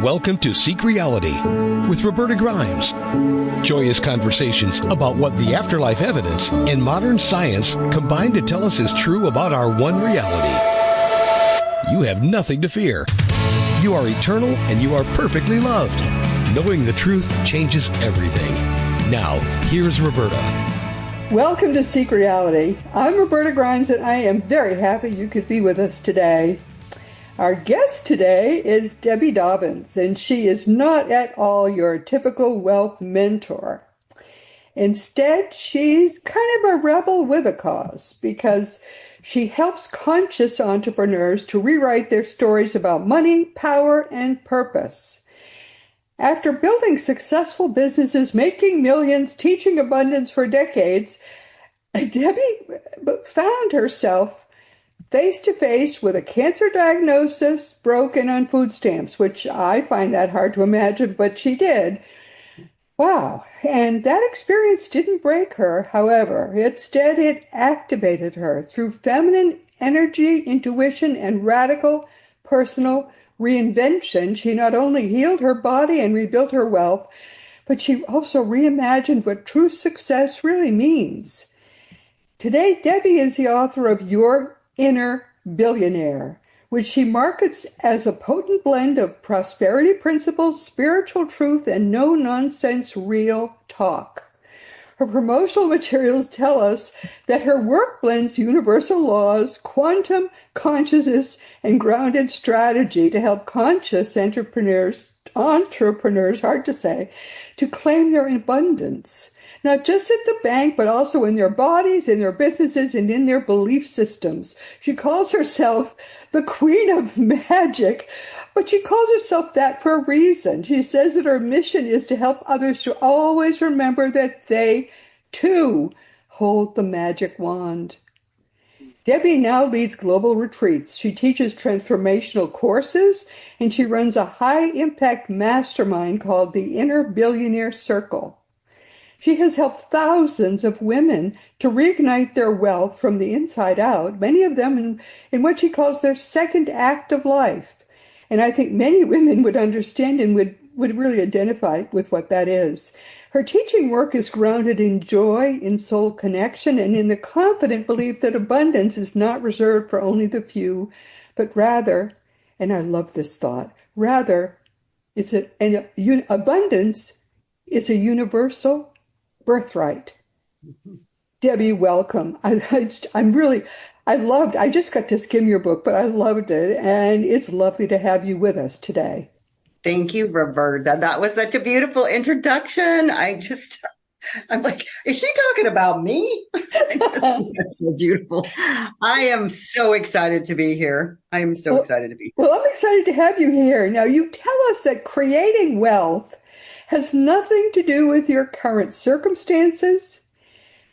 Welcome to Seek Reality with Roberta Grimes. Joyous conversations about what the afterlife evidence and modern science combine to tell us is true about our one reality. You have nothing to fear. You are eternal and you are perfectly loved. Knowing the truth changes everything. Now, here's Roberta. Welcome to Seek Reality. I'm Roberta Grimes and I am very happy you could be with us today. Our guest today is Debbie Dobbins, and she is not at all your typical wealth mentor. Instead, she's kind of a rebel with a cause because she helps conscious entrepreneurs to rewrite their stories about money, power, and purpose. After building successful businesses, making millions, teaching abundance for decades, Debbie found herself face-to-face with a cancer diagnosis, broken on food stamps, which I find that hard to imagine, but she did. Wow. And that experience didn't break her, however. Instead, it activated her through feminine energy, intuition, and radical personal reinvention. She not only healed her body and rebuilt her wealth, but she also reimagined what true success really means. Today, Debbie is the author of Your Inner Billionaire, which she markets as a potent blend of prosperity principles, spiritual truth, and no-nonsense real talk. Her promotional materials tell us that her work blends universal laws, quantum consciousness, and grounded strategy to help conscious entrepreneurs, hard to say, to claim their abundance. Not just at the bank, but also in their bodies, in their businesses, and in their belief systems. She calls herself the Queen of Magic, but she calls herself that for a reason. She says that her mission is to help others to always remember that they, too, hold the magic wand. Debbie now leads global retreats. She teaches transformational courses, and she runs a high-impact mastermind called the Inner Billionaire Circle. She has helped thousands of women to reignite their wealth from the inside out, many of them in what she calls their second act of life. And I think many women would understand and would really identify with what that is. Her teaching work is grounded in joy, in soul connection, and in the confident belief that abundance is not reserved for only the few, but rather, and I love this thought, rather, abundance is a universal birthright. Debbie, welcome. I just got to skim your book, but I loved it. And it's lovely to have you with us today. Thank you, Roberta. That was such a beautiful introduction. I'm like, is she talking about me? That's so beautiful. I am so excited to be here. Excited to be here. Well, I'm excited to have you here. Now, you tell us that creating wealth has nothing to do with your current circumstances,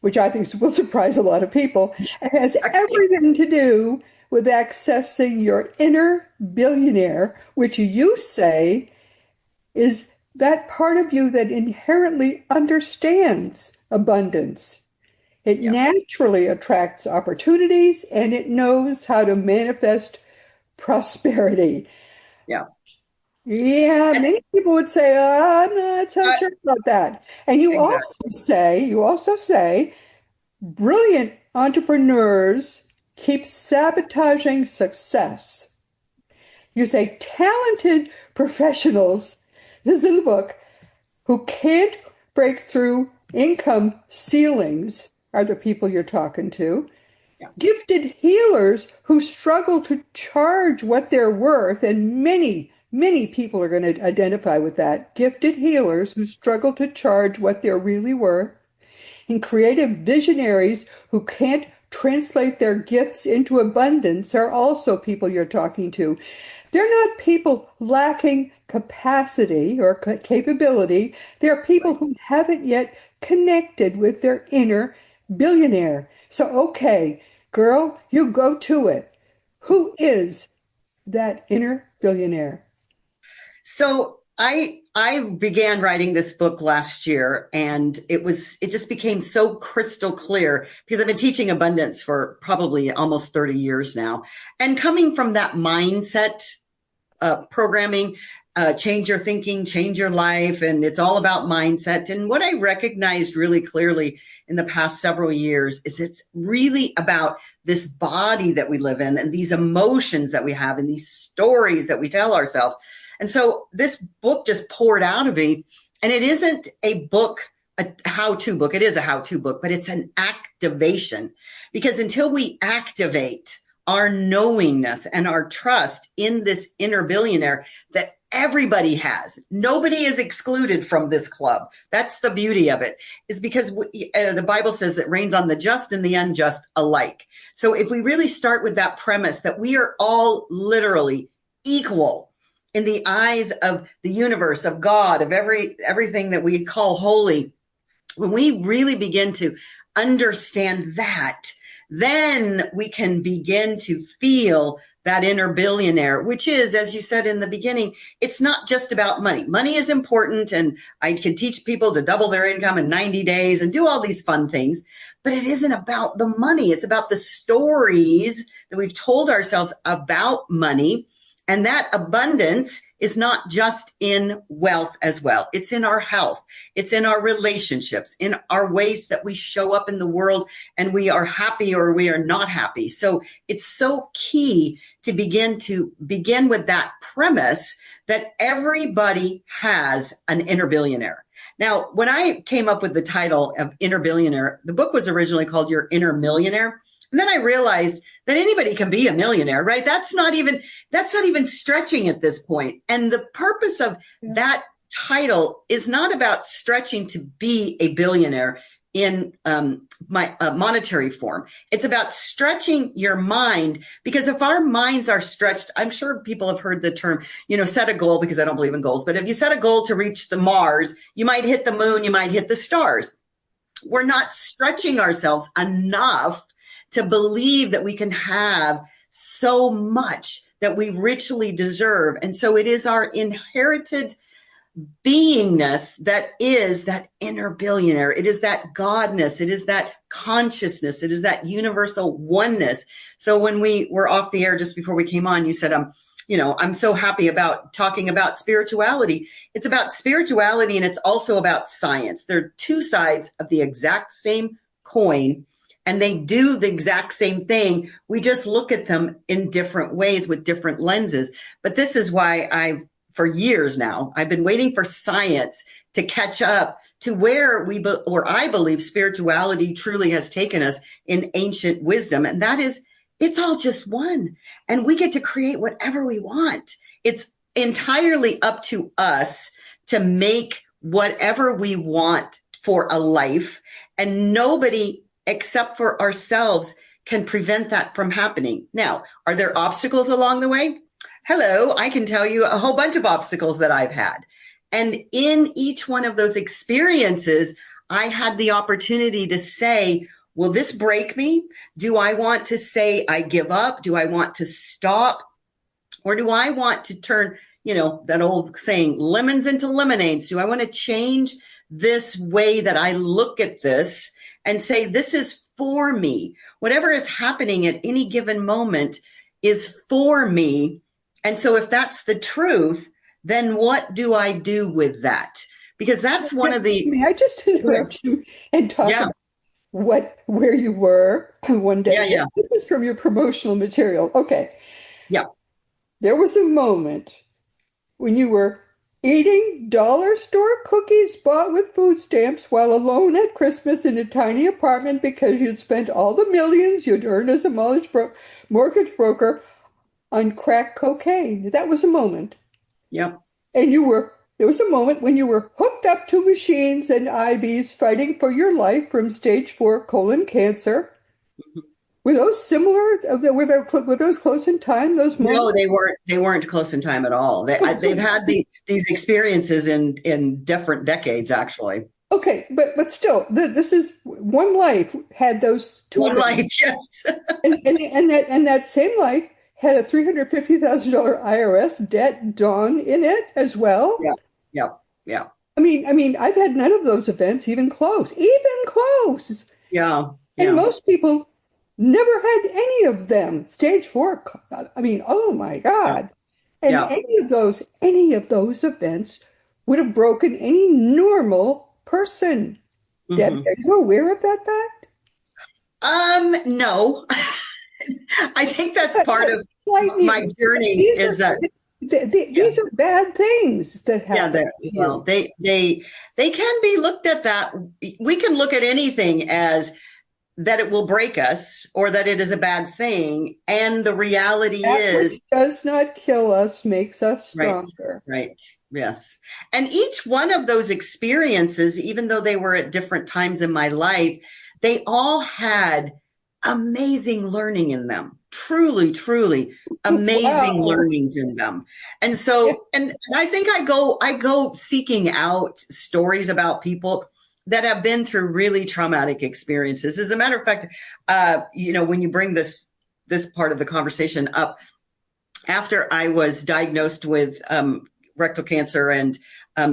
which I think will surprise a lot of people. It has everything to do with accessing your inner billionaire, which you say is that part of you that inherently understands abundance. It naturally attracts opportunities, and it knows how to manifest prosperity. Yeah, many people would say, I'm not so sure about that. And you also say, brilliant entrepreneurs keep sabotaging success. You say talented professionals, this is in the book, who can't break through income ceilings are the people you're talking to. Yeah. Gifted healers who struggle to charge what they're worth, and many people are going to identify with that. Gifted healers who struggle to charge what they're really worth. And creative visionaries who can't translate their gifts into abundance are also people you're talking to. They're not people lacking capacity or capability. They're people who haven't yet connected with their inner billionaire. So, okay, girl, you go to it. Who is that inner billionaire? So I began writing this book last year, and it just became so crystal clear because I've been teaching abundance for probably almost 30 years now. And coming from that mindset programming, change your thinking, change your life. And it's all about mindset. And what I recognized really clearly in the past several years is it's really about this body that we live in and these emotions that we have and these stories that we tell ourselves. And so this book just poured out of me. And it isn't a book, a how-to book. It is a how-to book, but it's an activation, because until we activate our knowingness and our trust in this inner billionaire that everybody has, nobody is excluded from this club. That's the beauty of it, is because the Bible says it rains on the just and the unjust alike. So if we really start with that premise that we are all literally equal in the eyes of the universe, of God, of everything that we call holy, when we really begin to understand that, then we can begin to feel that inner billionaire, which is, as you said in the beginning, it's not just about money. Money is important, and I can teach people to double their income in 90 days and do all these fun things, but it isn't about the money. It's about the stories that we've told ourselves about money. And that abundance is not just in wealth as well. It's in our health. It's in our relationships, in our ways that we show up in the world and we are happy or we are not happy. So it's so key to begin with that premise that everybody has an inner billionaire. Now, when I came up with the title of Inner Billionaire, the book was originally called Your Inner Millionaire. And then I realized that anybody can be a millionaire, right? That's not even stretching at this point. And the purpose of that title is not about stretching to be a billionaire in my monetary form. It's about stretching your mind, because if our minds are stretched, I'm sure people have heard the term, set a goal, because I don't believe in goals. But if you set a goal to reach the Mars, you might hit the moon, you might hit the stars. We're not stretching ourselves enough to believe that we can have so much that we richly deserve. And so it is our inherited beingness that is that inner billionaire. It is that godness. It is that consciousness. It is that universal oneness. So when we were off the air just before we came on, you said, I'm so happy about talking about spirituality. It's about spirituality, and it's also about science. They're two sides of the exact same coin, and they do the exact same thing. We just look at them in different ways with different lenses. But this is why for years now, I've been waiting for science to catch up to where I believe spirituality truly has taken us in ancient wisdom. And that is, it's all just one. And we get to create whatever we want. It's entirely up to us to make whatever we want for a life. And nobody except for ourselves can prevent that from happening. Now, are there obstacles along the way? Hello, I can tell you a whole bunch of obstacles that I've had. And in each one of those experiences, I had the opportunity to say, will this break me? Do I want to say I give up? Do I want to stop? Or do I want to turn, that old saying, lemons into lemonades? Do I want to change this way that I look at this and say, this is for me? Whatever is happening at any given moment is for me. And so if that's the truth, then what do I do with that? Because that's one of the... May I just interrupt you and talk about where you were one day? Yeah. This is from your promotional material. Okay. Yeah. There was a moment when you were eating dollar store cookies bought with food stamps while alone at Christmas in a tiny apartment because you'd spent all the millions you'd earned as a mortgage broker on crack cocaine. That was a moment. Yep. And there was a moment when you were hooked up to machines and IVs fighting for your life from stage 4 colon cancer. Mm-hmm. Were those similar? Were those close in time, those moments? No, they weren't close in time at all. They've had these experiences in different decades, actually. Okay, but still, this is one life had those two. One life, yes. and that same life had a $350,000 IRS debt done in it as well. Yeah. I mean, I've had none of those events even close. Yeah. And most people never had any of them. Stage 4. I mean, oh my God. And Yeah. any of those events would have broken any normal person. Debbie, Hmm. are you aware of that fact? No. I think that's part of Like, my journey these is are that, yeah, these are bad things that yeah, happen to well, you. they can be looked at that. We can look at anything as that it will break us or that it is a bad thing. And the reality That which is, does not kill us makes us right, stronger. right, yes. And each one of those experiences, even though they were at different times in my life, they all had amazing learning in them. Truly, truly amazing Wow. learnings in them. And so, and I think I go seeking out stories about people that have been through really traumatic experiences. As a matter of fact, when you bring this part of the conversation up, after I was diagnosed with rectal cancer and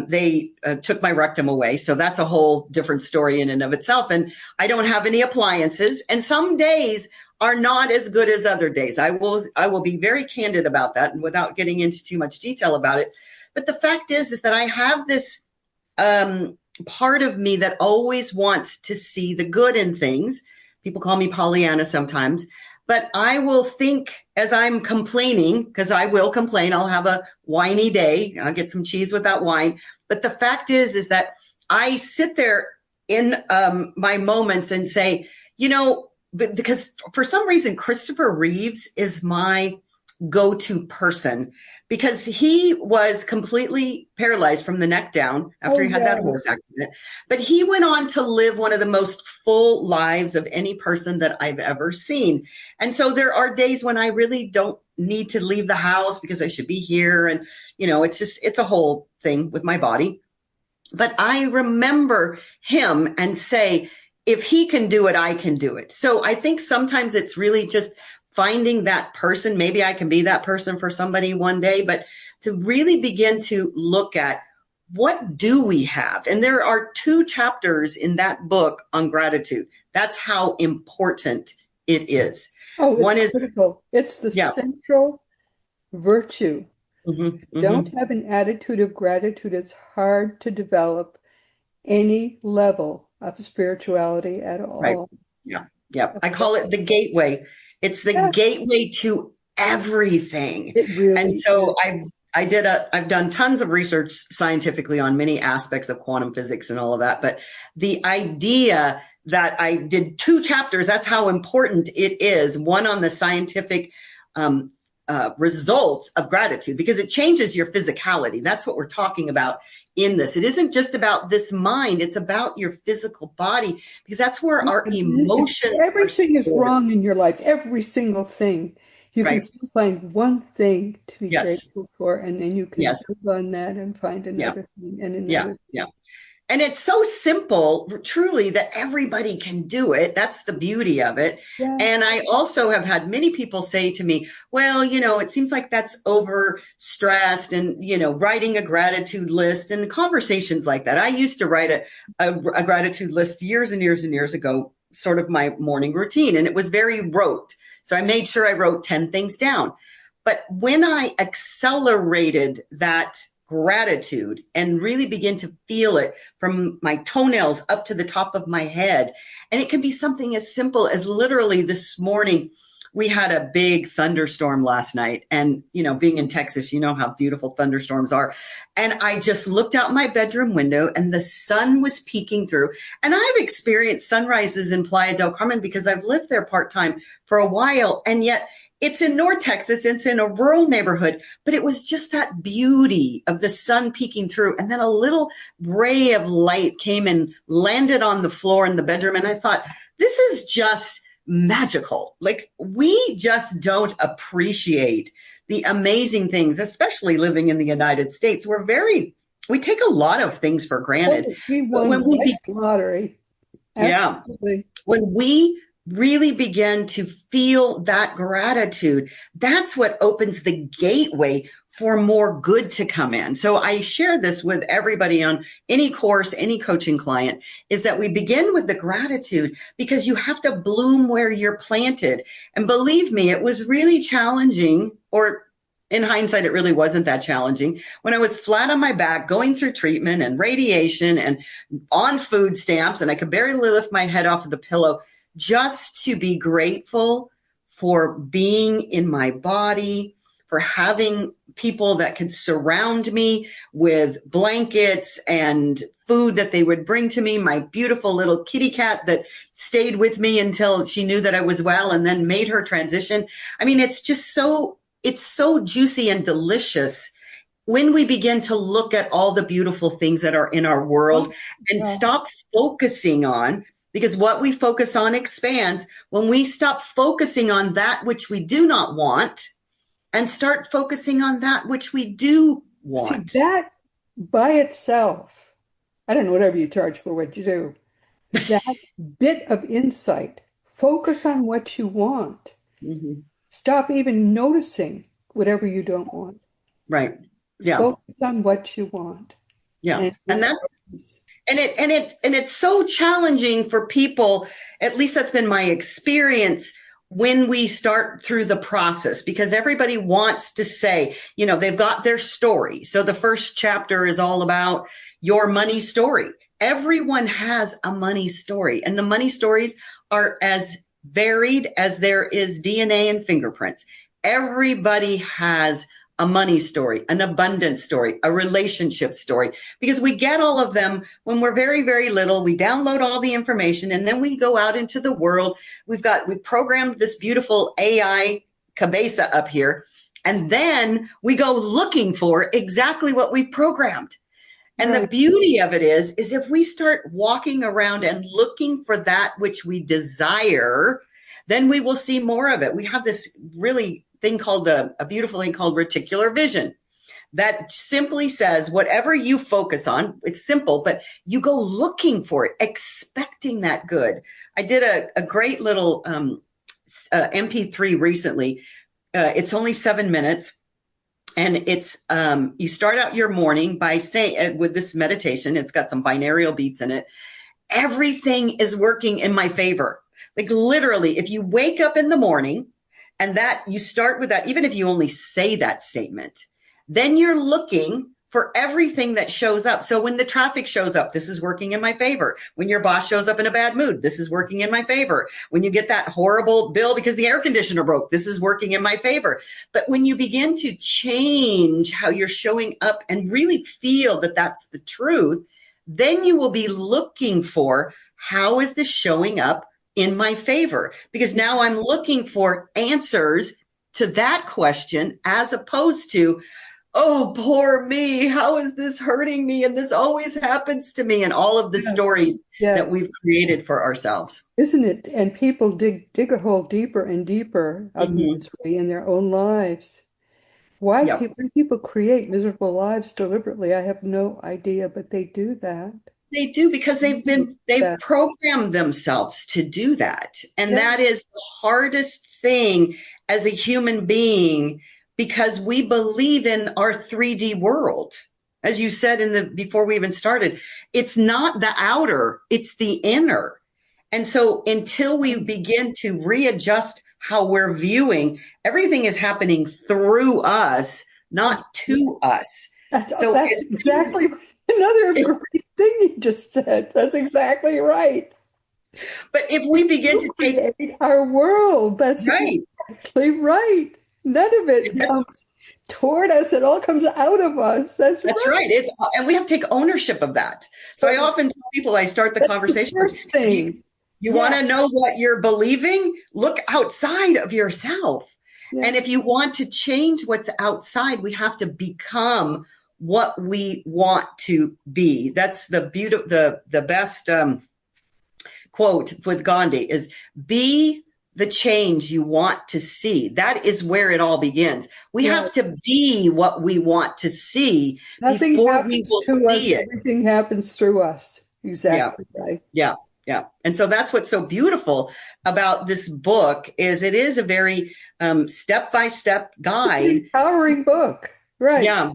they took my rectum away. So that's a whole different story in and of itself. And I don't have any appliances. And some days are not as good as other days. I will be very candid about that and without getting into too much detail about it. But the fact is that I have this part of me that always wants to see the good in things. People call me Pollyanna sometimes, but I will think as I'm complaining, because I will complain, I'll have a whiny day. I'll get some cheese with that wine. But the fact is that I sit there in my moments and say, because for some reason, Christopher Reeves is my go-to person because he was completely paralyzed from the neck down after Oh, he had that yeah. horse accident. But he went on to live one of the most full lives of any person that I've ever seen. And so there are days when I really don't need to leave the house because I should be here. And, it's a whole thing with my body. But I remember him and say, if he can do it, I can do it. So I think sometimes it's really just finding that person. Maybe I can be that person for somebody one day, but to really begin to look at what do we have? And there are 2 chapters in that book on gratitude. That's how important it is. Oh, it's One is, critical. It's the yeah. central virtue. Hmm. Don't Hmm. have an attitude of gratitude. It's hard to develop any level of spirituality at Right. all. Yeah. Yeah. I call it the gateway. It's the Yeah, gateway to everything. it And really is. so I've done tons of research scientifically on many aspects of quantum physics and all of that. But the idea that I did 2 chapters, that's how important it is. One on the scientific um, results of gratitude, because it changes your physicality. That's what we're talking about in this. It isn't just about this mind, it's about your physical body, because that's where our If emotions are everything is stored. wrong in your life, every single thing, you can Right. still find one thing to be Yes. grateful for, and then you can Yes. build on that and find Yeah. another thing and Yeah. another. Yeah. And it's so simple, truly, that everybody can do it. That's the beauty of it. And Yes. I also have had many people say to me, well, it seems like that's over stressed and, writing a gratitude list and conversations like that. I used to write a gratitude list years and years and years ago, sort of my morning routine, and it was very rote. So I made sure I wrote 10 things down. But when I accelerated that gratitude and really begin to feel it from my toenails up to the top of my head. And it can be something as simple as literally this morning, we had a big thunderstorm last night. And, being in Texas, you know how beautiful thunderstorms are. And I just looked out my bedroom window and the sun was peeking through. And I've experienced sunrises in Playa del Carmen because I've lived there part-time for a while. And yet it's in North Texas. It's in a rural neighborhood, but it was just that beauty of the sun peeking through. And then a little ray of light came and landed on the floor in the bedroom. And I thought, this is just magical. Like, we just don't appreciate the amazing things, especially living in the United States. We take a lot of things for granted. Oh, we But won the lottery. yeah, Absolutely. when we really begin to feel that gratitude, that's what opens the gateway for more good to come in. So I share this with everybody on any course, any coaching client, is that we begin with the gratitude because you have to bloom where you're planted. And believe me, it was really challenging, or in hindsight, it really wasn't that challenging. When I was flat on my back, going through treatment and radiation and on food stamps, and I could barely lift my head off of the pillow, just to be grateful for being in my body, for having people that could surround me with blankets and food that they would bring to me, my beautiful little kitty cat that stayed with me until she knew that I was well and then made her transition. I mean, it's so juicy and delicious when we begin to look at all the beautiful things that are in our world and stop focusing on, because what we focus on expands. When we stop focusing on that which we do not want and start focusing on that which we do want. See, that by itself, I don't know, whatever you charge for what you do, that bit of insight, focus on what you want. Mm-hmm. Stop even noticing whatever you don't want. Right. Yeah. Focus on what you want. Yeah. And it's so challenging for people, at least that's been my experience, when we start through the process, because everybody wants to say, they've got their story. So the first chapter is all about your money story. Everyone has a money story, and the money stories are as varied as there is DNA and fingerprints. Everybody has a money story, an abundance story, a relationship story, because we get all of them when we're very, very little. We download all the information and then we go out into the world. We programmed this beautiful AI cabeza up here, and then we go looking for exactly what we programmed. And the beauty of it is if we start walking around and looking for that which we desire, then we will see more of it. We have this really thing called a beautiful thing called reticular vision that simply says whatever you focus on, it's simple, but you go looking for it, expecting that good. I did a great little MP3 recently. It's only 7 minutes. And it's, you start out your morning by saying, with this meditation, it's got some binaural beats in it. Everything is working in my favor. Like literally, if you wake up in the morning and that you start with that, even if you only say that statement, then you're looking for everything that shows up. So when the traffic shows up, this is working in my favor. When your boss shows up in a bad mood, this is working in my favor. When you get that horrible bill because the air conditioner broke, this is working in my favor. But when you begin to change how you're showing up and really feel that that's the truth, then you will be looking for, how is this showing up in my favor? Because now I'm looking for answers to that question, as opposed to, oh, poor me, how is this hurting me? And this always happens to me, and all of the stories that we've created for ourselves. Isn't it? And people dig a hole deeper and deeper of misery in their own lives. Why people create miserable lives deliberately, I have no idea, but they do that. They do, because they've programmed themselves to do that. And that is the hardest thing as a human being, because we believe in our 3D world. As you said before we even started, it's not the outer, it's the inner. And so until we begin to readjust how we're viewing, everything is happening through us, not to us. That's exactly another great thing you just said. That's exactly right. But if we begin to create our world, that's right. Exactly right. None of it comes toward us. It all comes out of us. That's right. And we have to take ownership of that. So I often tell people, I start the conversation. The first thing. You want to know what you're believing? Look outside of yourself. Yeah. And if you want to change what's outside, we have to become what we want to be. That's the best quote with Gandhi is, be the change you want to see. That is where it all begins. We have to be what we want to see before we will see it. Everything happens through us. Exactly right. Yeah. Yeah. And so that's what's so beautiful about this book is it is a very step-by-step guide. It's an empowering book. Right. Yeah.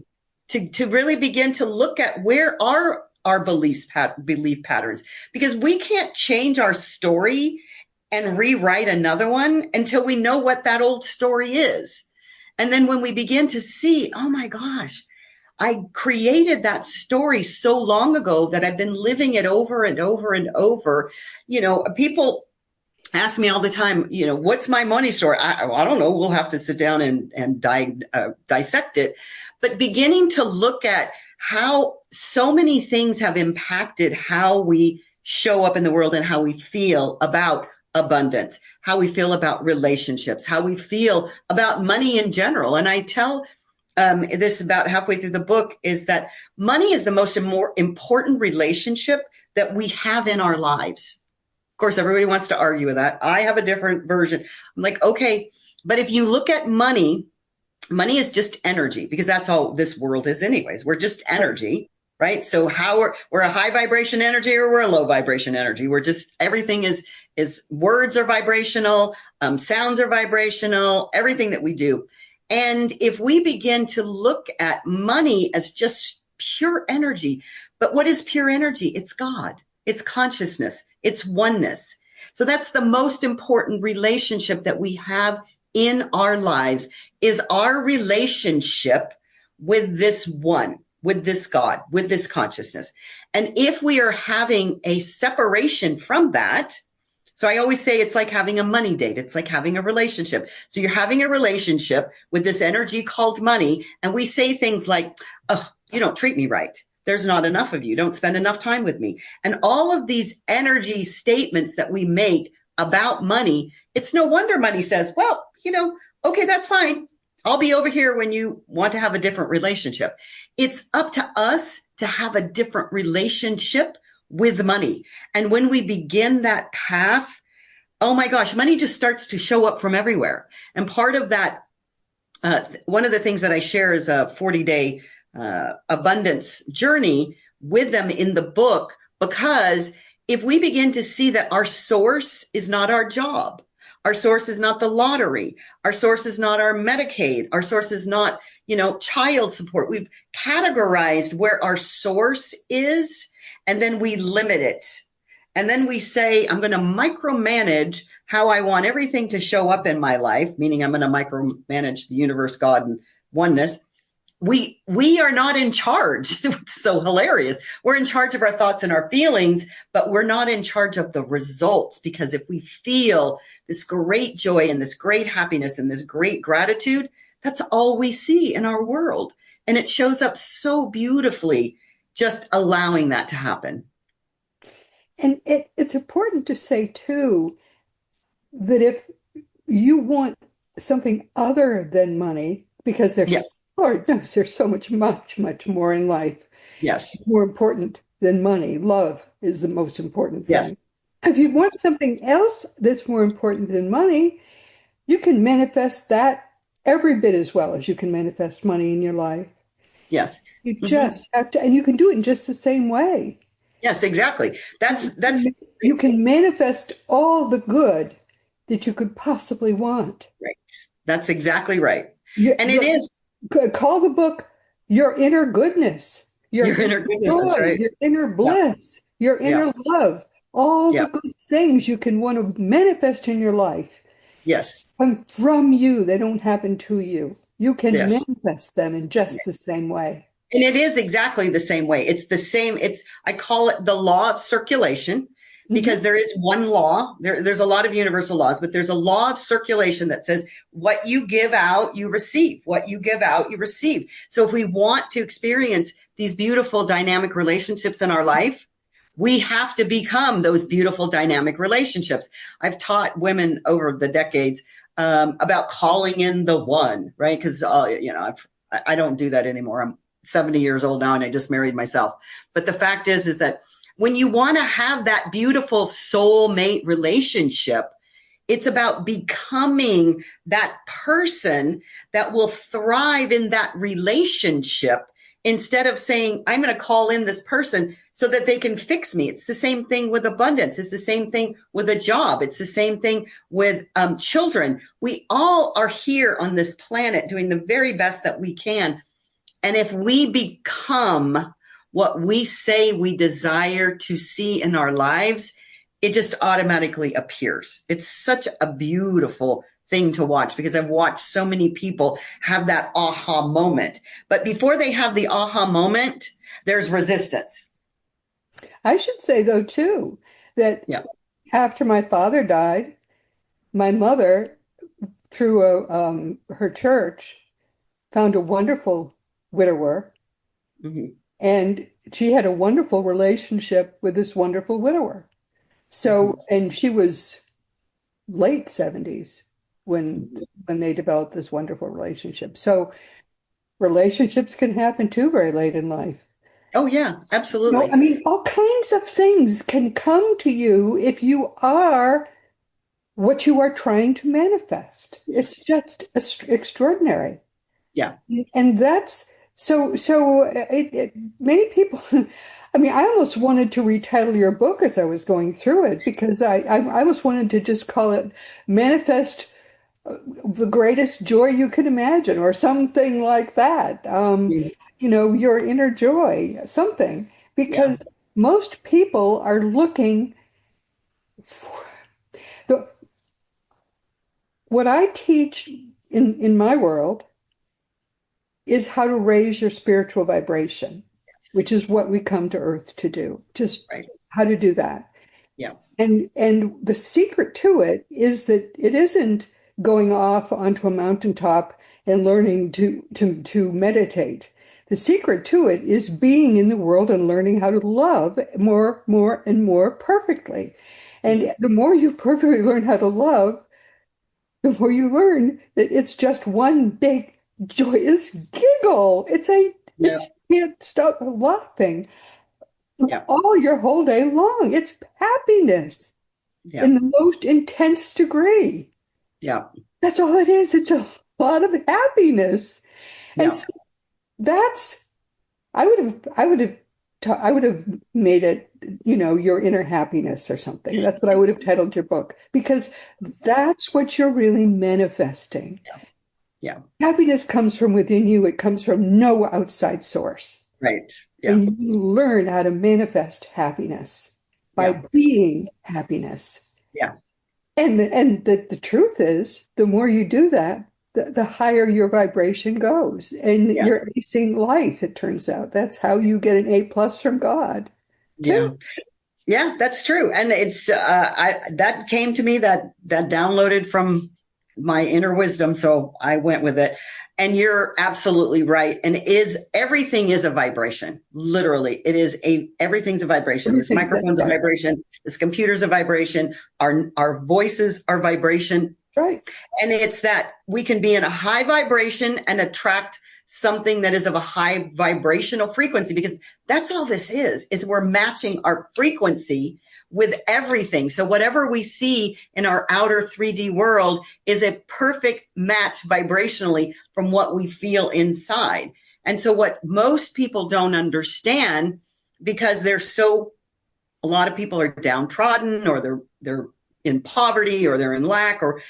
To really begin to look at where are our belief patterns, because we can't change our story and rewrite another one until we know what that old story is. And then when we begin to see, oh my gosh, I created that story so long ago that I've been living it over and over and over. People ask me all the time, what's my money story? I don't know. We'll have to sit down and dissect it. But beginning to look at how so many things have impacted how we show up in the world and how we feel about abundance, how we feel about relationships, how we feel about money in general. And I tell this about halfway through the book is that money is the most important relationship that we have in our lives. Of course, everybody wants to argue with that. I have a different version. I'm like, okay, but if you look at money is just energy, because that's all this world is anyways. We're just energy, right? So how we're a high vibration energy or we're a low vibration energy. We're just, everything is words are vibrational, sounds are vibrational, everything that we do. And if we begin to look at money as just pure energy, but what is pure energy? It's God, it's consciousness, it's oneness. So that's the most important relationship that we have in our lives, is our relationship with this one, with this God, with this consciousness. And if we are having a separation from that, so I always say it's like having a money date. It's like having a relationship. So you're having a relationship with this energy called money. And we say things like, oh, you don't treat me right. There's not enough of you. Don't spend enough time with me. And all of these energy statements that we make about money, it's no wonder money says, well, okay, that's fine. I'll be over here when you want to have a different relationship. It's up to us to have a different relationship with money. And when we begin that path, oh my gosh, money just starts to show up from everywhere. And part of that, one of the things that I share is a 40-day abundance journey with them in the book, because if we begin to see that our source is not our job, our source is not the lottery, our source is not our Medicaid, our source is not, child support. We've categorized where our source is, and then we limit it. And then we say, I'm going to micromanage how I want everything to show up in my life, meaning I'm going to micromanage the universe, God, and oneness. We are not in charge. It's so hilarious. We're in charge of our thoughts and our feelings, but we're not in charge of the results, because if we feel this great joy and this great happiness and this great gratitude, that's all we see in our world. And it shows up so beautifully, just allowing that to happen. And it's important to say, too, that if you want something other than money, because Lord knows there's so much more in life. Yes. More important than money. Love is the most important thing. Yes. If you want something else that's more important than money, you can manifest that every bit as well as you can manifest money in your life. Yes. You just have to, and you can do it in just the same way. Yes, exactly. That's You can manifest all the good that you could possibly want. right. That's exactly right. It is. Call the book Your Inner Goodness. Your inner goodness, joy, that's right. your inner bliss, your inner love. All the good things you can want to manifest in your life. Yes. Come from you. They don't happen to you. You can manifest them in just the same way. And it is exactly the same way. It's the same. I call it the law of circulation, because there is one law. There's a lot of universal laws, but there's a law of circulation that says what you give out, you receive. What you give out, you receive. So if we want to experience these beautiful dynamic relationships in our life, we have to become those beautiful dynamic relationships. I've taught women over the decades about calling in the one, right? Because, I don't do that anymore. I'm 70 years old now and I just married myself. But the fact is that when you want to have that beautiful soulmate relationship, it's about becoming that person that will thrive in that relationship, instead of saying, I'm going to call in this person so that they can fix me. It's the same thing with abundance. It's the same thing with a job. It's the same thing with children. We all are here on this planet doing the very best that we can. And if we become what we say we desire to see in our lives, it just automatically appears. It's such a beautiful thing to watch because I've watched so many people have that aha moment. But before they have the aha moment, there's resistance. I should say, though, too, that Yeah. after my father died, my mother, through her church, found a wonderful widower, Hmm. and she had a wonderful relationship with this wonderful widower. Hmm. So, and she was late 70s when they developed this wonderful relationship. So relationships can happen too very late in life. Oh, yeah, No, I absolutely. mean, all kinds of things can come to you if you are what you are trying to manifest. It's Yes. just extraordinary. Yeah. And that's many people, I mean, I almost wanted to retitle your book as I was going through it because I almost wanted to just call it Manifest the Greatest Joy You Can Imagine or something like that. Mhm. Your inner joy, something, Yeah. because most people are looking for the, what I teach in my world is how to raise your spiritual vibration, which is what we come to Earth to do. Just Right. how to do that. Yeah. And the secret to it is that it isn't going off onto a mountaintop and learning to meditate. The secret to it is being in the world and learning how to love more and more perfectly. Mhm. And the more you perfectly learn how to love, the more you learn that it's just one big joyous giggle. Yeah. You can't stop laughing Yeah. all your whole day long. It's happiness Yeah. in the most intense degree. Yeah. That's all it is. It's a lot of happiness. And Yeah. so that's I would have made it, your inner happiness or something. That's what I would have titled your book because that's what you're really manifesting. Yeah. Happiness comes from within you. It comes from no outside source. Right. Yeah. And you learn how to manifest happiness by Yeah. being happiness. Yeah. And the truth is, the more you do that, the higher your vibration goes. And Yeah. you're acing life, it turns out. That's how you get an A plus from God, too. Yeah. Yeah, that's true. And it's I that came to me that downloaded from my inner wisdom, so I went with it. And you're absolutely right. And everything is a vibration. Literally, everything's a vibration. This Everything, that's microphone's a right. vibration, this computer's a vibration, our voices are vibration. Right. And it's that we can be in a high vibration and attract something that is of a high vibrational frequency, because that's all this is we're matching our frequency with everything. So whatever we see in our outer 3D world is a perfect match vibrationally from what we feel inside. And so what most people don't understand, because a lot of people are downtrodden, or they're in poverty, or they're in lack, or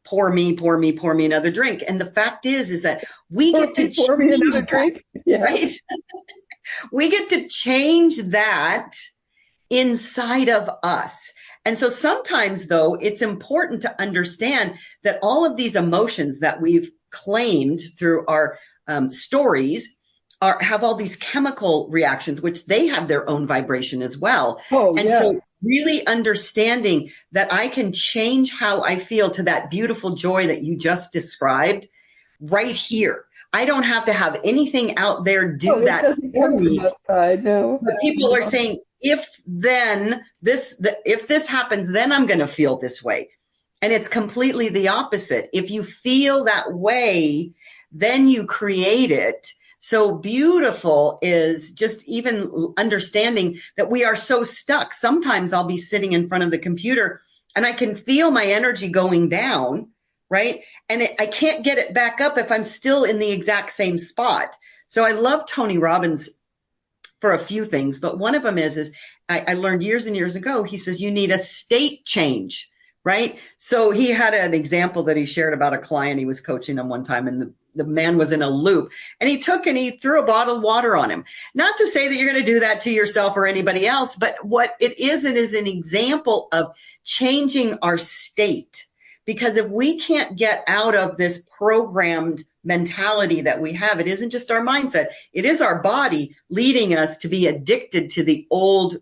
pour me, pour me, pour me another drink. And the fact is that we get to Pour me change another that, drink. Yeah. right? We get to change that inside of us. And so sometimes, though, it's important to understand that all of these emotions that we've claimed through our stories have all these chemical reactions, which they have their own vibration as well. Oh, And yeah. so really understanding that I can change how I feel to that beautiful joy that you just described right here. I don't have to have anything out there Oh, do it that doesn't for come from me. outside, no. But people are saying, if this happens, then I'm going to feel this way. And it's completely the opposite. If you feel that way, then you create it. So beautiful is just even understanding that we are so stuck. Sometimes I'll be sitting in front of the computer and I can feel my energy going down, right? And I can't get it back up if I'm still in the exact same spot. So I love Tony Robbins for a few things, but one of them is I learned years and years ago, he says, you need a state change, right? So he had an example that he shared about a client. He was coaching him one time, and the man was in a loop, and he took and he threw a bottle of water on him. Not to say that you're going to do that to yourself or anybody else, but what it is an example of changing our state. Because if we can't get out of this programmed mentality that we have, it isn't just our mindset, it is our body leading us to be addicted to the old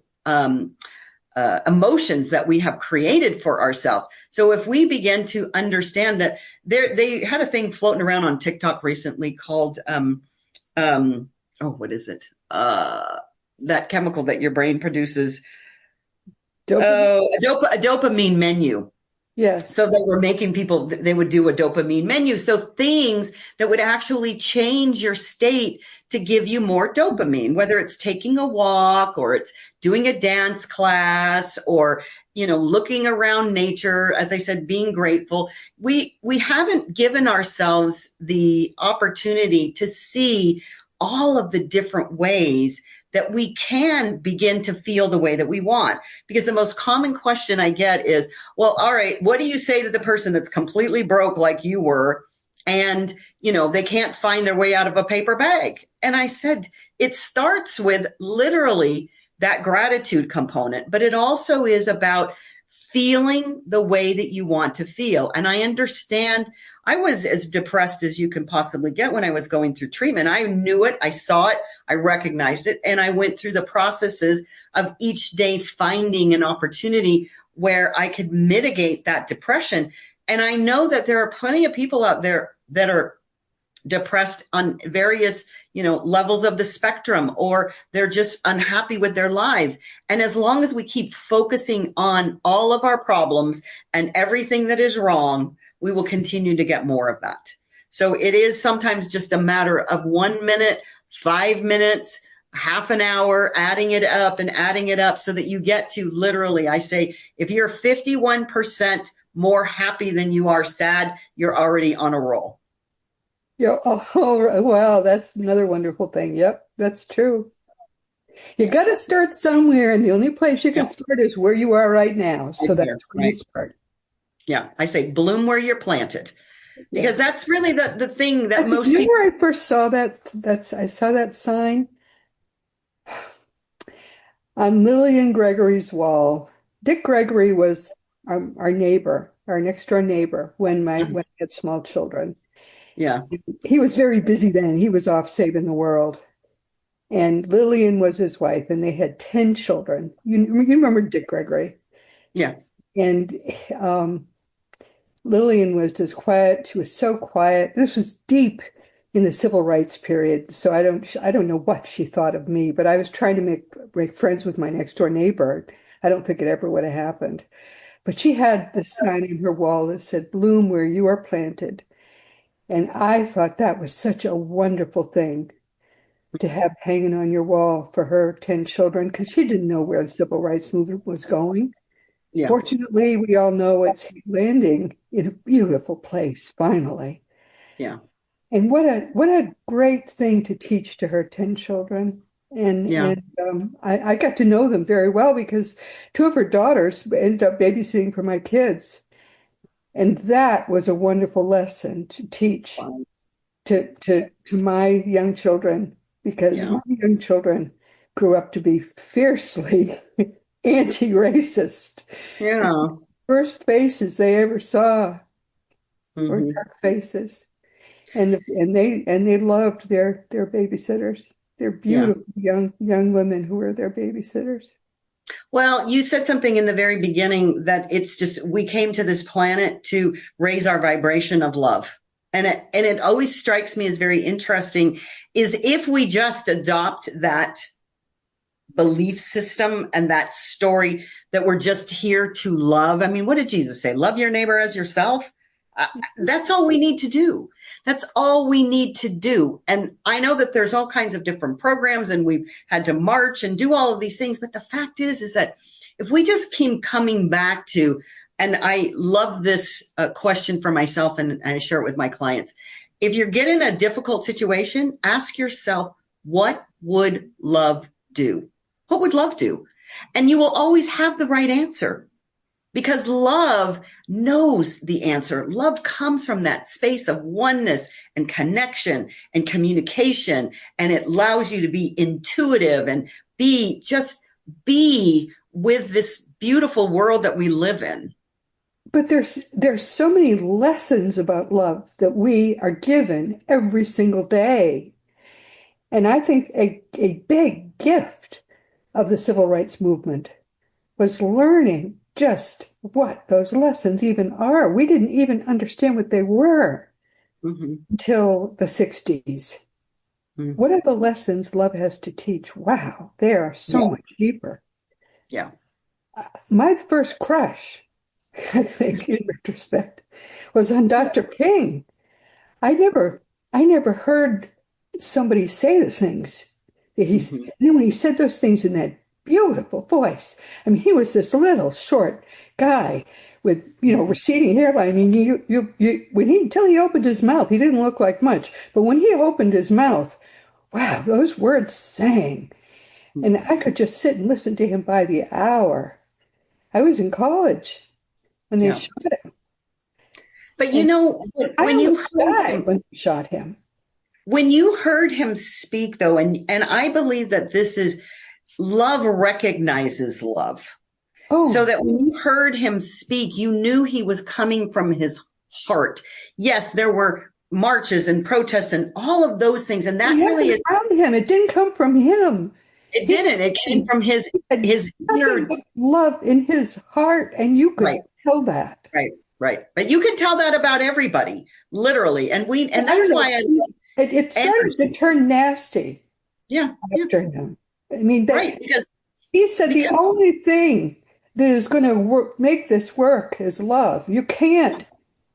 emotions that we have created for ourselves. So if we begin to understand that, they had a thing floating around on TikTok recently called, what is it? That chemical that your brain produces. Dopamine? A dopamine menu. Yes. So they were making people, they would do a dopamine menu. So things that would actually change your state to give you more dopamine, whether it's taking a walk or it's doing a dance class or, looking around nature, as I said, being grateful. We haven't given ourselves the opportunity to see all of the different ways that we can begin to feel the way that we want. Because the most common question I get is, well, all right, what do you say to the person that's completely broke like you were, and, they can't find their way out of a paper bag? And I said, it starts with literally that gratitude component, but it also is about feeling the way that you want to feel. And I understand I was as depressed as you can possibly get when I was going through treatment. I knew it. I saw it. I recognized it. And I went through the processes of each day finding an opportunity where I could mitigate that depression. And I know that there are plenty of people out there that are depressed on various, levels of the spectrum, or they're just unhappy with their lives. And as long as we keep focusing on all of our problems and everything that is wrong, we will continue to get more of that. So it is sometimes just a matter of 1 minute, 5 minutes, half an hour, adding it up so that you get to literally, I say, if you're 51% more happy than you are sad, you're already on a roll. Yeah. Oh, wow. That's another wonderful thing. Yep, that's true. You got to start somewhere, and the only place you can start is where you are right now. So that's where you start. Yeah, I say bloom where you're planted, because that's really the thing that most people. people. Where I first saw I saw that sign on Lillian Gregory's wall. Dick Gregory was our neighbor, our next door neighbor, when I had small children. Yeah. He was very busy then. He was off saving the world. And Lillian was his wife, and they had 10 children. You remember Dick Gregory? Yeah. And Lillian was just quiet. She was so quiet. This was deep in the civil rights period. So I don't know what she thought of me, but I was trying to make friends with my next door neighbor. I don't think it ever would have happened. But she had this sign on her wall that said, "Bloom where you are planted." And I thought that was such a wonderful thing to have hanging on your wall for her 10 children, because she didn't know where the civil rights movement was going. Yeah. Fortunately, we all know it's landing in a beautiful place, finally. Yeah. And what a great thing to teach to her 10 children. And I got to know them very well, because 2 of her daughters ended up babysitting for my kids. And that was a wonderful lesson to teach to my young children, because my young children grew up to be fiercely anti-racist. Yeah. First faces they ever saw were dark faces. And they loved their babysitters. They're beautiful young women who were their babysitters. Well, you said something in the very beginning that it's just, we came to this planet to raise our vibration of love. And it always strikes me as very interesting is if we just adopt that belief system and that story that we're just here to love. I mean, what did Jesus say? Love your neighbor as yourself. That's all we need to do. That's all we need to do. And I know that there's all kinds of different programs and we've had to march and do all of these things. But the fact is that if we just keep coming back to, and I love this question for myself and I share it with my clients. If you're getting a difficult situation, ask yourself, what would love do? What would love do? And you will always have the right answer. because love knows the answer. Love comes from that space of oneness and connection and communication. And it allows you to be intuitive and be with this beautiful world that we live in. But there's so many lessons about love that we are given every single day. And I think a big gift of the civil rights movement was learning just what those lessons even are. We didn't even understand what they were until the 60s. What are the lessons love has to teach? Wow, they are so much deeper. Yeah. My first crush, I think, in retrospect, was on Dr. King. I never heard somebody say the things that and then when he said those things in that beautiful voice. I mean, he was this little short guy with, receding hairline. I mean, until he opened his mouth, he didn't look like much. But when he opened his mouth, wow, those words sang. And I could just sit and listen to him by the hour. I was in college when they shot him. But when he shot him. When you heard him speak, though, and I believe that this is love recognizes love. Oh. So that when you heard him speak, you knew he was coming from his heart. Yes, there were marches and protests and all of those things. And that really is around him. It didn't come from him. It didn't. It came from his inner love in his heart. And you could tell that. Right. But you can tell that about everybody, literally. And that's why it started to turn nasty. Yeah. After him. I mean, because he said the only thing that is going to make this work is love. You can't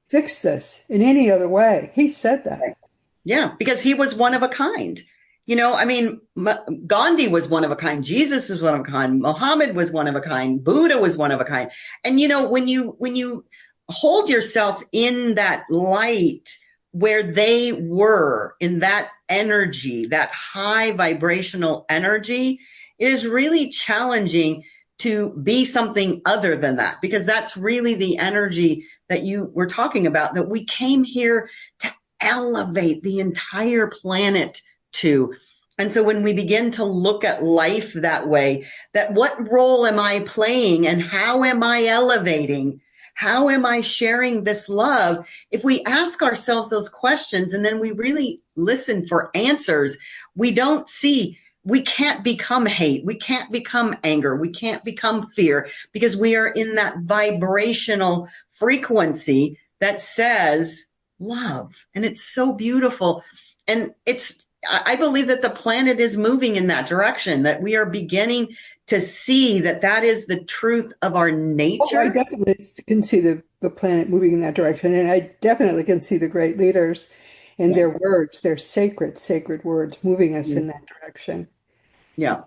fix this in any other way. He said that. Yeah, because he was one of a kind. Gandhi was one of a kind. Jesus was one of a kind. Muhammad was one of a kind. Buddha was one of a kind. And, when you hold yourself in that light where they were, in that energy, that high vibrational energy, it is really challenging to be something other than that, because that's really the energy that you were talking about, that we came here to elevate the entire planet to. And so when we begin to look at life that way, that what role am I playing and how am I elevating? How am I sharing this love? If we ask ourselves those questions and then we really listen for answers, we can't become hate. We can't become anger. We can't become fear, because we are in that vibrational frequency that says love. And it's so beautiful. And I believe that the planet is moving in that direction, that we are beginning to see that is the truth of our nature. I definitely can see the planet moving in that direction. And I definitely can see the great leaders and their words, their sacred words, moving us in that direction. Yeah.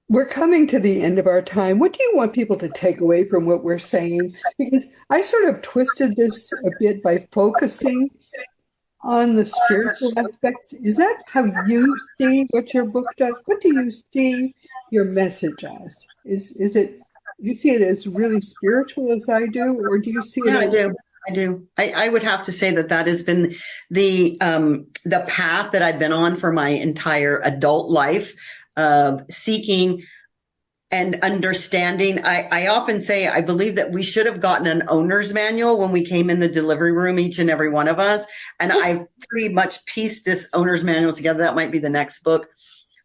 We're coming to the end of our time. What do you want people to take away from what we're saying? Because I sort of twisted this a bit by focusing on the spiritual aspects. Is that how you see what your book does? What do you see your message as? Is it, you see it as really spiritual as I do, or do you see it as... I do. I would have to say that has been the path that I've been on for my entire adult life, of seeking and understanding. I often say I believe that we should have gotten an owner's manual when we came in the delivery room, each and every one of us. And I pretty much pieced this owner's manual together. That might be the next book.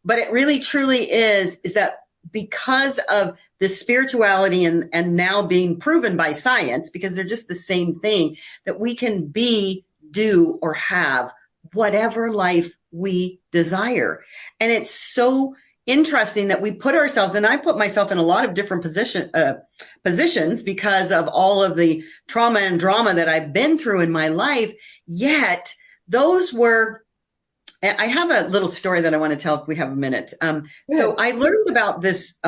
But it really truly is that because of the spirituality and now being proven by science, because they're just the same thing, that we can be, do, or have whatever life we desire. And it's so interesting that we put ourselves, and I put myself in a lot of different positions because of all of the trauma and drama that I've been through in my life. Yet those were, I have a little story that I want to tell if we have a minute. So I learned about this,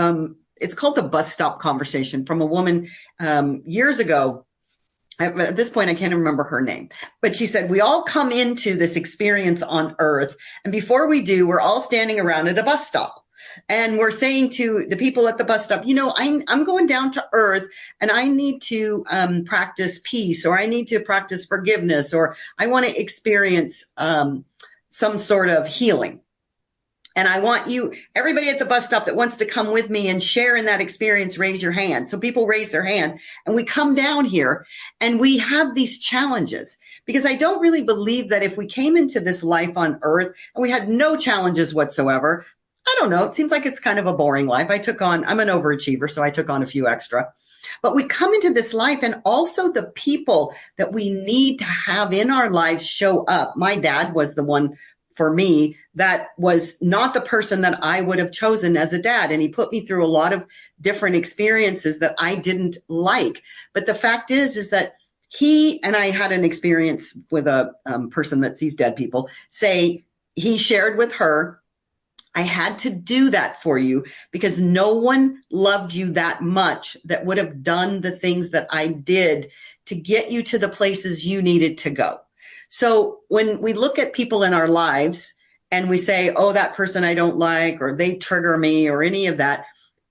it's called the bus stop conversation, from a woman years ago. At this point, I can't remember her name, but she said, we all come into this experience on Earth. And before we do, we're all standing around at a bus stop. And we're saying to the people at the bus stop, I'm going down to earth and I need to practice peace, or I need to practice forgiveness, or I want to experience some sort of healing. And I want everybody at the bus stop that wants to come with me and share in that experience, raise your hand. So people raise their hand and we come down here and we have these challenges, because I don't really believe that if we came into this life on earth and we had no challenges whatsoever, I don't know, it seems like it's kind of a boring life. I'm an overachiever, so I took on a few extra. But we come into this life, and also the people that we need to have in our lives show up. My dad was the one for me that was not the person that I would have chosen as a dad. And he put me through a lot of different experiences that I didn't like. But the fact is that I had an experience with a person that sees dead people, say he shared with her, I had to do that for you because no one loved you that much that would have done the things that I did to get you to the places you needed to go. So when we look at people in our lives and we say, oh, that person I don't like, or they trigger me, or any of that,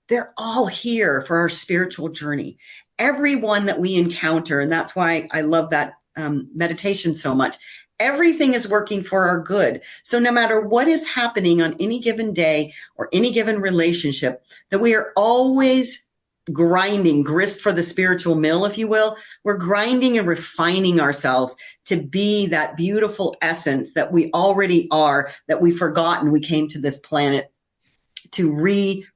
they're all here for our spiritual journey. Everyone that we encounter, and that's why I love that meditation so much. Everything is working for our good. So no matter what is happening on any given day or any given relationship, that we are always grinding, grist for the spiritual mill, if you will. We're grinding and refining ourselves to be that beautiful essence that we already are, that we forgot and we came to this planet to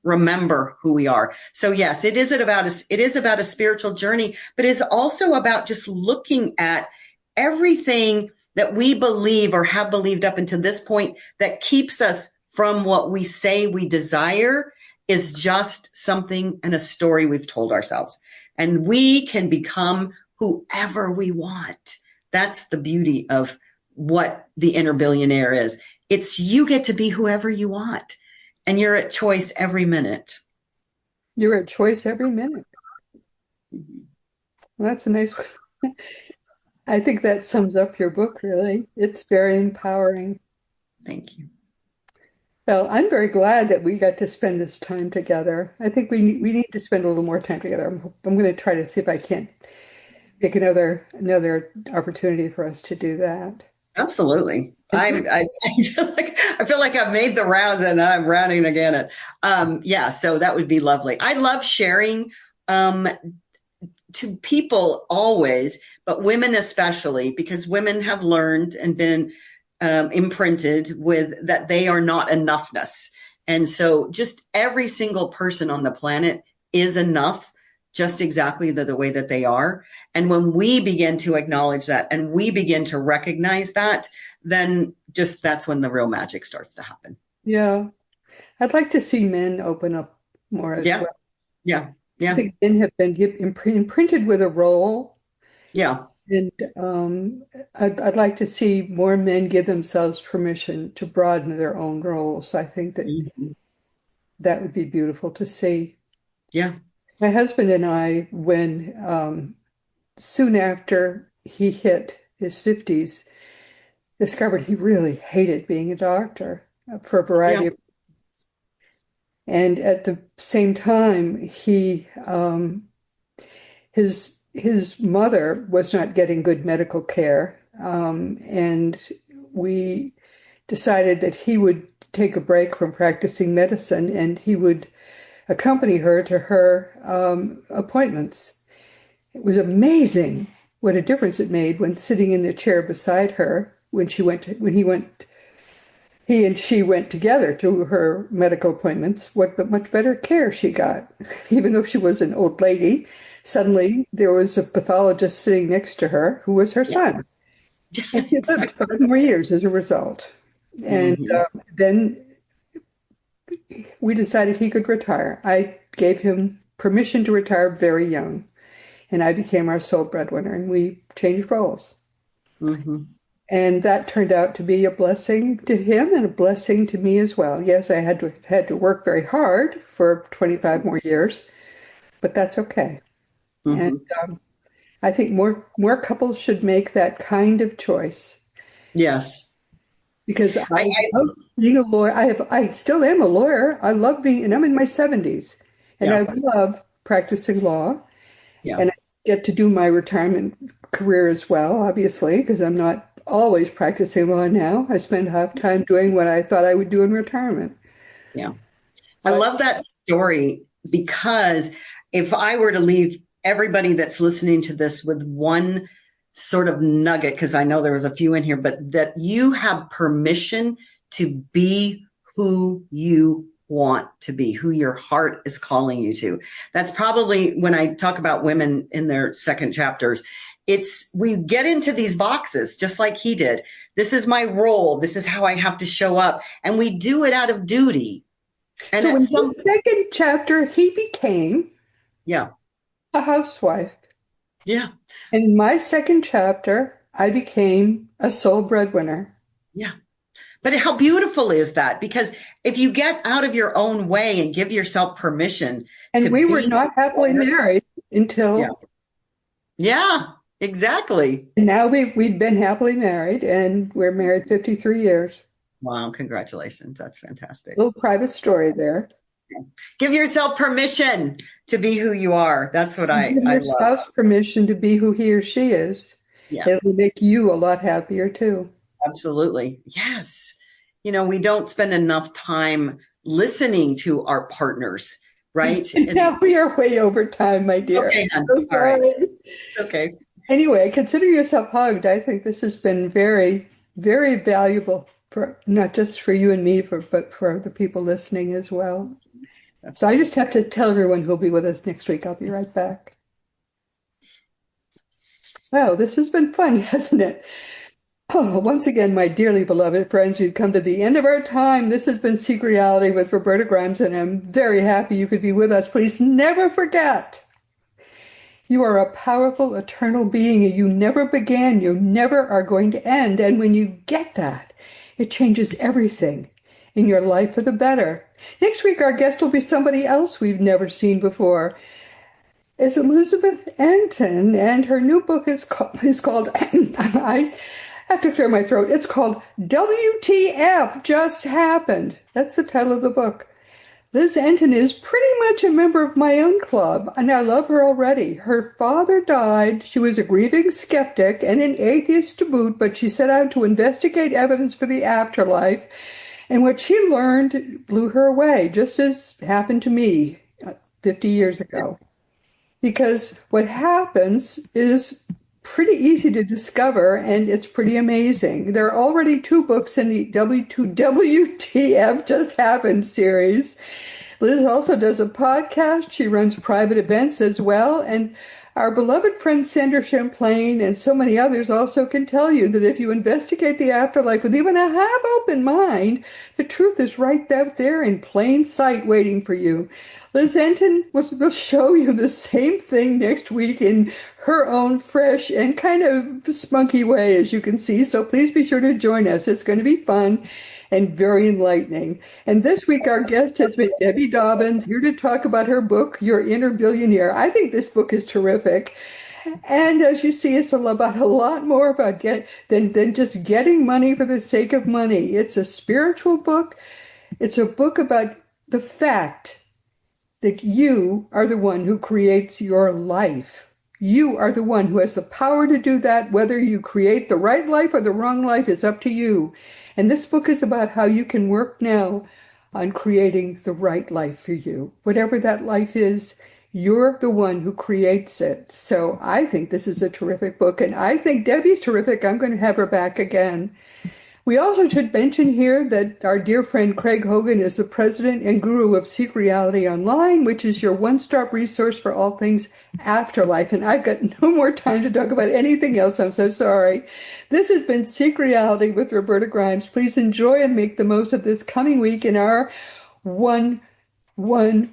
remember who we are. So yes, it is about a spiritual journey, but it's also about just looking at everything that we believe or have believed up until this point that keeps us from what we say we desire is just something and a story we've told ourselves. And we can become whoever we want. That's the beauty of what the inner billionaire is. It's you get to be whoever you want. And you're at choice every minute. You're at choice every minute. Well, that's a nice one. I think that sums up your book, really. It's very empowering. Thank you. Well, I'm very glad that we got to spend this time together. I think we need to spend a little more time together. I'm going to try to see if I can't make another opportunity for us to do that. Absolutely. I feel like I've made the rounds and I'm rounding again. So that would be lovely. I love sharing to people always, but women especially, because women have learned and been imprinted with that they are not enoughness. And so just every single person on the planet is enough, just exactly the way that they are. And when we begin to acknowledge that and we begin to recognize that, then just that's when the real magic starts to happen. Yeah. I'd like to see men open up more as well. Yeah. I think men have been imprinted with a role. Yeah. And I'd like to see more men give themselves permission to broaden their own roles. I think that that would be beautiful to see. Yeah. My husband and I, when soon after he hit his 50s, discovered he really hated being a doctor for a variety of reasons. And at the same time, his mother was not getting good medical care, and we decided that he would take a break from practicing medicine and he would accompany her to her appointments. It was amazing what a difference it made when sitting in the chair beside her he and she went together to her medical appointments, what much better care she got. Even though she was an old lady, suddenly there was a pathologist sitting next to her who was her son. And she lived 5 more years as a result. And then we decided he could retire. I gave him permission to retire very young, and I became our sole breadwinner, and we changed roles. And that turned out to be a blessing to him and a blessing to me as well. Yes, I had to work very hard for 25 more years, but that's okay. And I think more couples should make that kind of choice. Yes. because I, I love being a lawyer. I still am a lawyer. I love being, and I'm in my 70s, and yeah, I love practicing law, yeah, and I get to do my retirement career as well, obviously, because I'm not always practicing law now. I spend half time doing what I thought I would do in retirement. yeah. I But love that story because if I were to leave everybody that's listening to this with one sort of nugget, because I know there was a few in here, but that you have permission to be who you want to be, who your heart is calling you to. That's probably when I talk about women in their second chapters. It's we get into these boxes just like he did. This is my role. This is how I have to show up. And we do it out of duty. And so at in some, the second chapter, he became yeah, a housewife. yeah, In my second chapter, I became a sole breadwinner. yeah. But how beautiful is that? Because if you get out of your own way and give yourself permission to And we were be, not happily married yeah, until yeah, exactly. now we've been happily married, and we're married 53 years. Wow, congratulations. That's fantastic. Little private story there. Give yourself permission to be who you are. That's what Give I your love. spouse permission to be who he or she is. Yeah, It'll make you a lot happier too. absolutely. Yes. You know, we don't spend enough time listening to our partners, right? And And now we are way over time, my dear. okay, hon. So All right. sorry. Okay. Anyway, consider yourself hugged. I think this has been very, very valuable for not just for you and me, but for the people listening as well. That's So I just have to tell everyone who'll be with us next week. I'll be right back. Wow, this has been fun, hasn't it? Oh, once again, my dearly beloved friends, we've come to the end of our time. This has been Seek Reality with Roberta Grimes, and I'm very happy you could be with us. Please never forget, you are a powerful, eternal being. You never began. You never are going to end. And when you get that, it changes everything in your life for the better. Next week, our guest will be somebody else we've never seen before. It's Elizabeth Anton, and her new book is called I have to clear my throat. It's called WTF Just Happened. That's the title of the book. Liz Anton is pretty much a member of my own club, and I love her already. Her father died. She was a grieving skeptic and an atheist to boot, but she set out to investigate evidence for the afterlife, and what she learned blew her away, just as happened to me 50 years ago. Because what happens is pretty easy to discover, and it's pretty amazing. There are already 2 books in the WTF Just Happened series. Liz also does a podcast. She runs private events as well. And our beloved friend Sandra Champlain and so many others also can tell you that if you investigate the afterlife with even a half-open mind, the truth is right out there in plain sight waiting for you. Liz Anton will show you the same thing next week in her own fresh and kind of spunky way, as you can see. So please be sure to join us. It's going to be fun and very enlightening. And this week, our guest has been Debbie Dobbins, here to talk about her book, Your Inner Billionaire. I think this book is terrific. And as you see, it's about a lot more about than just getting money for the sake of money. It's a spiritual book. It's a book about the fact that you are the one who creates your life. You are the one who has the power to do that. Whether you create the right life or the wrong life is up to you. And this book is about how you can work now on creating the right life for you. Whatever that life is, you're the one who creates it. So I think this is a terrific book, and I think Debbie's terrific. I'm going to have her back again. We also should mention here that our dear friend Craig Hogan is the president and guru of Seek Reality Online, which is your one-stop resource for all things afterlife. And I've got no more time to talk about anything else. I'm so sorry. This has been Seek Reality with Roberta Grimes. Please enjoy and make the most of this coming week in our one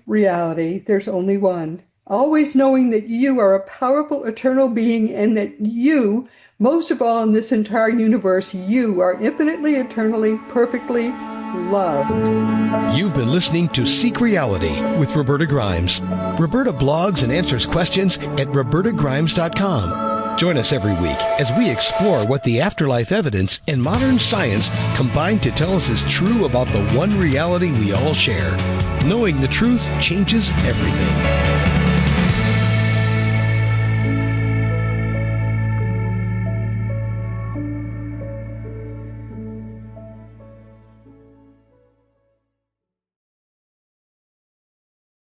reality. There's only one. Always knowing that you are a powerful, eternal being, and that you, most of all in this entire universe, you are infinitely, eternally, perfectly loved. You've been listening to Seek Reality with Roberta Grimes. Roberta blogs and answers questions at robertagrimes.com. Join us every week as we explore what the afterlife evidence and modern science combine to tell us is true about the one reality we all share. Knowing the truth changes everything.